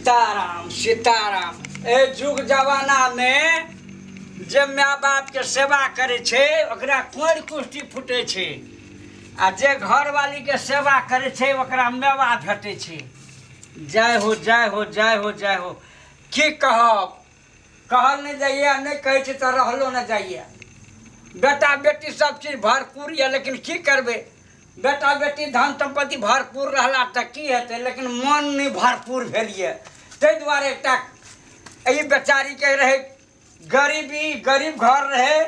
सीताराम सीताराम। ए जुग जमाना में जे माय बाप के सेवा करे छे ओकरा कोई कुष्टी फूटे छे आ जे घरवाली के सेवा करे छे ओकरा मेवा भेटे छे। जय हो जय हो जय हो जय हो। की कहब कहल नहीं जाइए, नहीं कहे छे तो रहलो न जाइए। बेटा बेटी सब चीज भरपूर है, लेकिन की करबे, बेटा बेटी धन संपत्ति भरपूर रहला तो की हेतै, लेकिन मन नहीं भरपूर भेलिए। ताहि दुआरे एकटा ई बेचारी के रहे गरीबी, गरीब घर रहे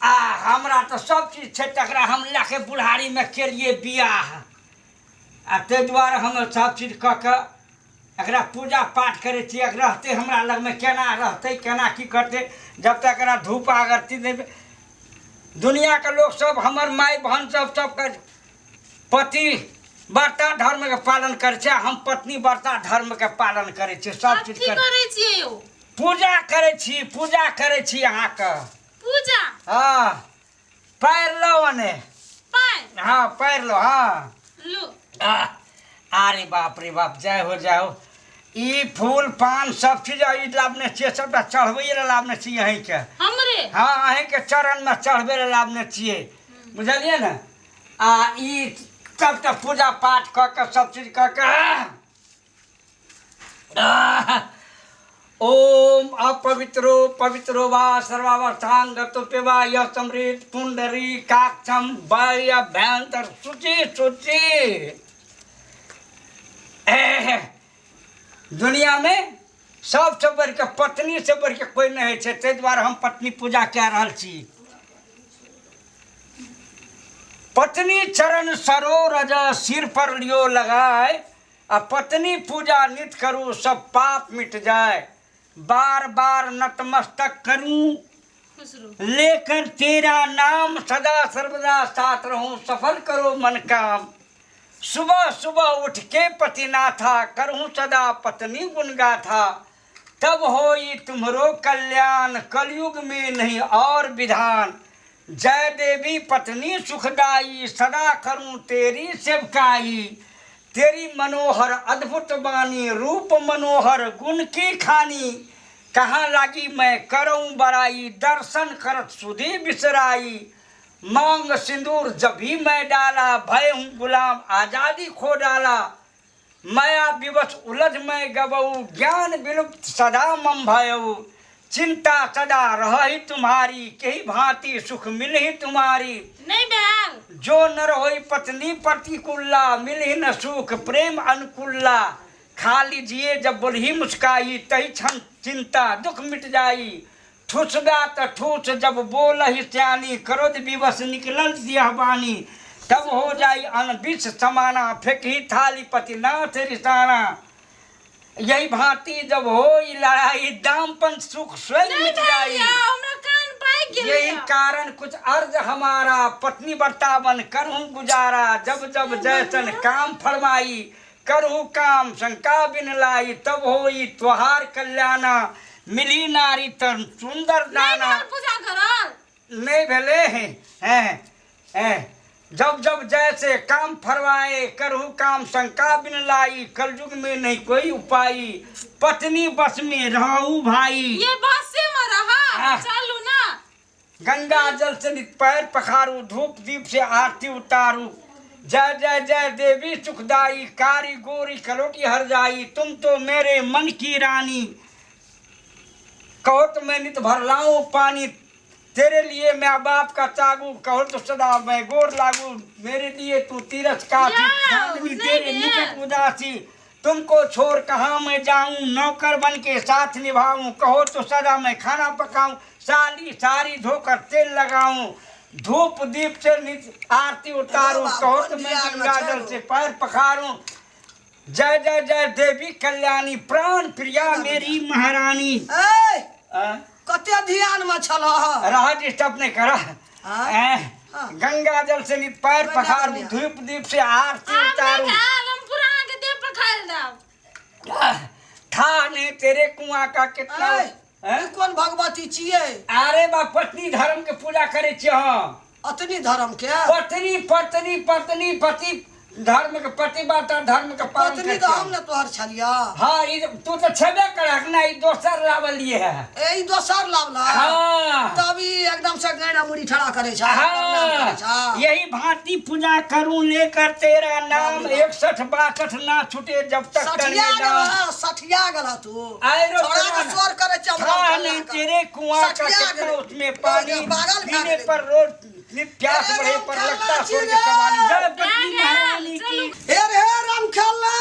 आ हमरा तो सब चीज छे, तकरा हम लाके बुढ़ारी में केलिए बियाह आ ताहि दुआरे हम सब चीज कऽ के एकरा पूजा पाठ करे छी। रहते हमरा लग में केना रहते, केना की करते, जब तक एकरा धूप अगरती देबे। दुनिया के लोग सब हमर माय बहन सब कर पति व्रता धर्म के पालन करे छे, हम पत्नी व्रता धर्म के पालन करे छे। सब चीज करे छिए यौ, पूजा करे छी अहाँ के पूजा। हां पैर लो ने, पैर, हां पैर लो, हां लो। अरे बाप रे बाप, जय हो जय हो। ई फूल पान सब चीज ई लाभने छिए, सबटा चढ़बै ला लाभने छिए अहीं के हमरे। हाँ अहीं के चरण में चढ़बे ला लाभने छिए, बुझलिए ना। आ ई सबटा पूजा पाठ क के सब चीज क के ओम अपवित्रो पवित्रो वा सर्वावस्थांगतो पेवा य समृत पुंडरी काक्षम बाह्य अभ्यंतर शुचि शुचि। दुनिया में सबसे बढ़ के पत्नी से बढ़ के कोई नहीं है, ताहि द्वारे हम पत्नी पूजा कह रहल छी। पत्नी चरण सरोरज सिर पर लियो लगाए, आ पत्नी पूजा नित करूं सब पाप मिट जाए। बार बार नतमस्तक करूं लेकर तेरा नाम, सदा सर्वदा साथ रहूं सफल करो मन काम। सुबह सुबह उठ के पतिनाथा, करूं सदा पत्नी गुण गाथा। तब होई तुम्हरो कल्याण, कलयुग में नहीं और विधान। जय देवी पत्नी सुखदाई, सदा करूं तेरी सेवकाई। तेरी मनोहर अद्भुत वाणी, रूप मनोहर गुण की खानी। कहाँ लागी मैं करूं बड़ाई, दर्शन करत सुधी बिसराई। मांग सिंदूर जब भी मैं डाला, भय हूँ गुलाम आजादी खो डाला। माया विवश उलझ मैं गबऊ, ज्ञान विलुप्त सदा मम भयऊ। चिंता सदा रही तुम्हारी, कही भांति सुख मिलही तुम्हारी। नहीं बहन जो नर होई पत्नी प्रतिकूला, मिलही न सुख प्रेम अनुकूला। खा लीजिए जब बोलही मुस्काई, तही क्षण चिंता दुख मिट जाई। ठुसबा त ठूस जब बोलही स्यानी, क्रोध विवश निकलल दिया बानी। तब हो जाई अनबिस समाना, फेंकही थाली पतिनाथ रिसाना। यही भांति जब हो लड़ाई, दामपन सुख स्वयं मिट जाई। यही कारण कुछ अर्ज हमारा, पत्नी बर्तावन करहूँ गुजारा। जब जब जैसन काम फरमाई, करहूँ काम शंका बिन लाई। तब होई त्योहार कल्याणा, मिली नारी तन सुंदर दाना। नहीं भेले हैं जब जब जैसे काम फरमाए, करहु काम शंका बिन लाई। कलयुग में नहीं कोई उपाय, पत्नी बस में रहू भाई। ये बस से में रहा, चलू ना। गंगा जल से नित पैर पखारू, धूप दीप से आरती उतारू। जय जय जय देवी सुखदाई, कारी गोरी कलोटी हर जाई। तुम तो मेरे मन की रानी, कहो तो मैं नित भर लाऊं पानी। तेरे लिए मैं बाप का चागू, कहो तो सदा मैं गोर लागू। मेरे लिए तू तीरथ काशी, तेरे निकट उदासी। तुमको छोड़ कहाँ मैं जाऊं, नौकर बन के साथ निभाऊं। कहो तो सदा मैं खाना पकाऊं, साली सारी धोकर तेल लगाऊं। धूप दीप से नित आरती उतारूं, कहो तो मैं गंगा जल से पैर पखारूं। जय जय जय देवी कल्याणी, प्राण प्रिया मेरी महारानी। कते ध्यान में छलह, रहा डिस्टर्ब नहीं करा। गंगा जल से नित पैर पखारूं, धूप दीप से आरती उतारूं। था नहीं तेरे कुआं का कितना। कौन भगवती छिए? अरे बा पत्नी धर्म के पूजा करे छी। हाँ अतनी धर्म के पत्नी पत्नी पत्नी पति धर्म के प्रतिबद्धता धर्म के पालन पत्नी तो हम न तोहर छलिया हाँ तू तो छेबे करक ना दोसर लावलिए है ए दोसर लावला हाँ तभी एकदम से गैना मुड़ी ठड़ा करे छा हाँ यही भांति पूजा करूं लेकर तेरा नाम 61-62 ना छूटे जब तक सठिया गला तू आयरो छोड़ा स्वर करे था नहीं तेरे कुआं का कितना उसमें पानी पीने पर रोज प्यास बढ़े पर लगता स्वर्ग सवारी जय पत्नी महारानी की हे रे राम खेलना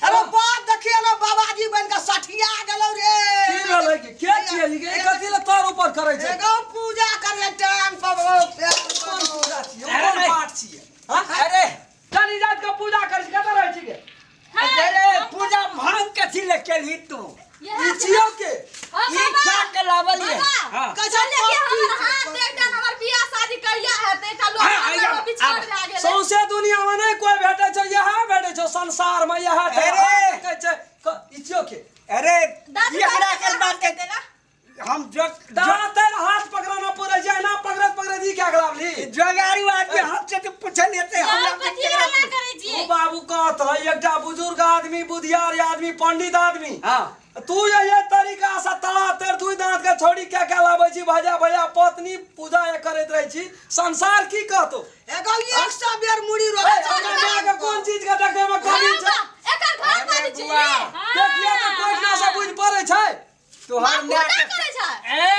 अरे बात देखिए ना बाबाजी बन के सठिया गेलो रे की रहले के के छिए के कथि ले तोर ऊपर करे छै एगो पूजा करे टाइम पर पूजा छिए कोन पाठ छिए हां अरे जानी जात का पूजा करे कत रहै छी के अरे पूजा भांग कथी ले केली तू ई छियो के ई क्या के लावलिए हां कसम के हमर हाथ देख देन हमर बियाह शादी कहिया हेतै त लोग बिछड़ जा गेलै सौसे दुनिया में नहीं कोई भेटे छै यहां भेटे छै संसार में यहां कहै छै ई छियो के अरे एकरा के बात कहते ना हम जो दाते हाथ पकड़ना पड़े छै ना पकड़त ई क्या गलावली जोगारी आदमी हमसे तो पूछे लेते हम कथि ना करे छी ओ बाबू कहत है एकटा बुजुर्ग आदमी बुधियार आदमी पंडित आदमी हां तू ये तरीका से तड़ा तेर दुई दांत के छोड़ी क्या लाबै छी भजा भैया पत्नी पूजा करैत रहै छी संसार की कहतो एगो 100 बेर मुड़ी रोके के कौन चीज के देखे में कमी छै एकर घर पर छी देखिए तो कोई ना से बुझ पड़े छै तोहर पूजा मां करे छै ए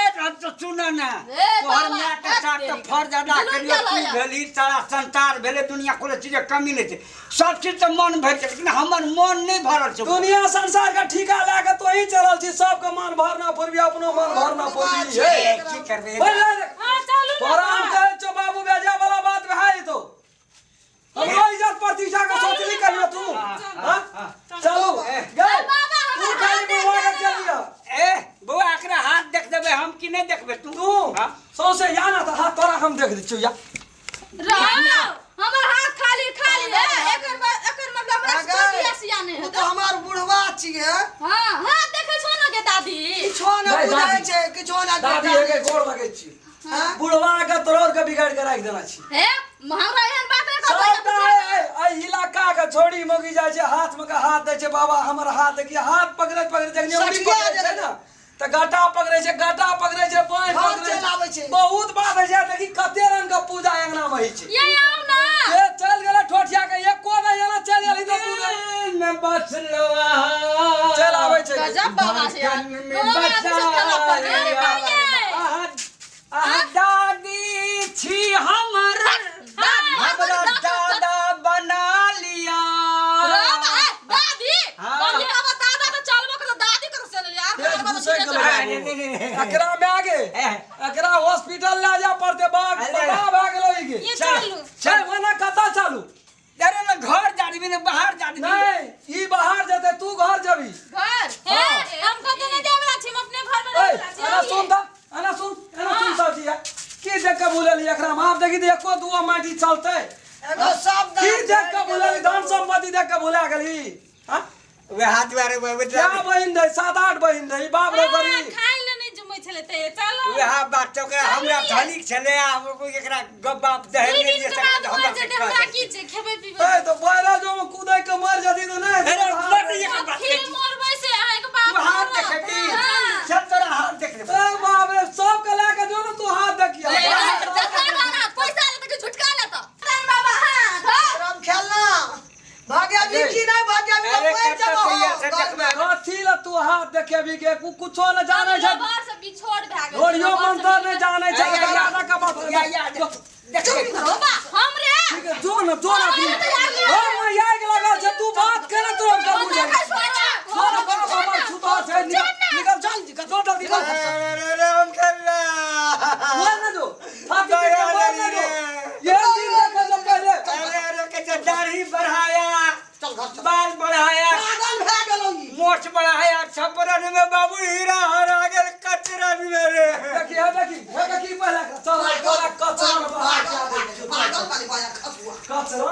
तो सुन ना तोहर मां के साथ तो फर्ज अदा करियो तू भेली सारा संसार भेले दुनिया कोनो चीज कमी नहीं छै सब चीज तो मन भर छै लेकिन हमर मन नहीं भरल छै दुनिया संसार का ठिका लाके तो ही चलल छी सबके मन भरना पूर्वी अपनो मन भरना पूर्वी है की करबे हां चलू तोरा हम कहै छौ बाबू बेजा वाला बात है तो हम इज्जत प्रतिष्ठा का सोचली कहियो तू हां चलो गए तू खाली बुआ के चलिया ए बुआ एकरा हाथ देख देबे हम की नहीं देखबे तू सौसे याना त हाथ तोरा हम देख दै छियो या हमर हाथ खाली खाली है एकर मतलब हमरा बियाह सियाने तू तो हमार बुढ़वा छिए हां हाथ देखै छौ ना के दादी किछो ना बुझाय छै किछो ना दादी के गोड़ लगे छी बुढ़वा के तोर के बिगाड़ के राख देना छी हे हमरा एहन बात नहीं सब कहबै आई इलाका के छोड़ी मोगी जाय छै हाथ में के हाथ दे छै बाबा हमर हाथ देखिए हाथ पकड़त पकड़त जखनी उंगली पकड़े छै ना त गाटा पकड़े छै पाय पकड़े छै बहुत बात है देखी कते रंग के पूजा अंगना में होई छै ये आउ ना ये चल गेला ठोठिया के एको नहीं एना चल गेली त तू मैं बसलो चल आबै छै गजब बाबा से यार दादी छी हमर हमरा दादा बना लिया दादी बोलिए अब दादा तो चलबो कर दादी कर से यार एकरा में आगे एकरा हॉस्पिटल ले जा पड़ते बाग बड़ा भाग गेलो ई ये चलू चल वना कता चालू अरे ना घर जाबी ना बाहर जाबी नहीं ई बाहर जते तू घर जबी घर हम कतो नहीं जावला छी हम अपने घर में रहला छी अना सुन ता अना सुन साथिया की देख के बोलली एकरा में आप देखी एको दुआ माटी चलते एगो सब की देख के बोलली धन संपत्ति देख के भुला गेली हां वे हाथ वारे क्या बहिन दे 7-8 बहिन दे बाप रे करी खाइ ले नहीं जमै छले ते चलो वे हा बात तो के हमरा धनिक छले हमको एकरा गबाप दहे ने ये सब हमरा से हमरा की छै खेबै पीबै ए तो बहरा जो में कूदे के मर जदी तो नहीं अरे लट ये बात फिर मोरबै से आए के बाप हाथ देखे की सब तोरा हाथ देख ले ए बाप रे सब के लेके जो ना तू हाथ देखिया पैसा ले के झुटका ले तो बाबा हां राम खेलना भाग्या जी की नहीं भाग्या जी अरे कोई कत्ता तैयार से देखबे कथी ल तू हाथ देखे भी के कुछो न जाने छै बाहर से बिछोड़ भए गेल घोड़ियो मंत्र न जाने छै ज्यादा का बात या देख बाबा हम रे ठीक है जो न ओ मैं यार के लगा छै तू बात करत रह कर बुझे जो न बाबा छुता छै निकल चल का दो जल्दी अरे हम खेलना बोल न दो हाथ के बोल न दो ये दिन देख लो पहले अरे के दाढ़ी बढ़ाया चल घर चल बाल बढ़ाया पागल भए गेलो ई मोछ बढ़ाया छपरन में बाबू हीरा हरा गेल कचरा में रे देखी पहले चल कचरा में बाहर पागल वाली बाया खसुआ कचरा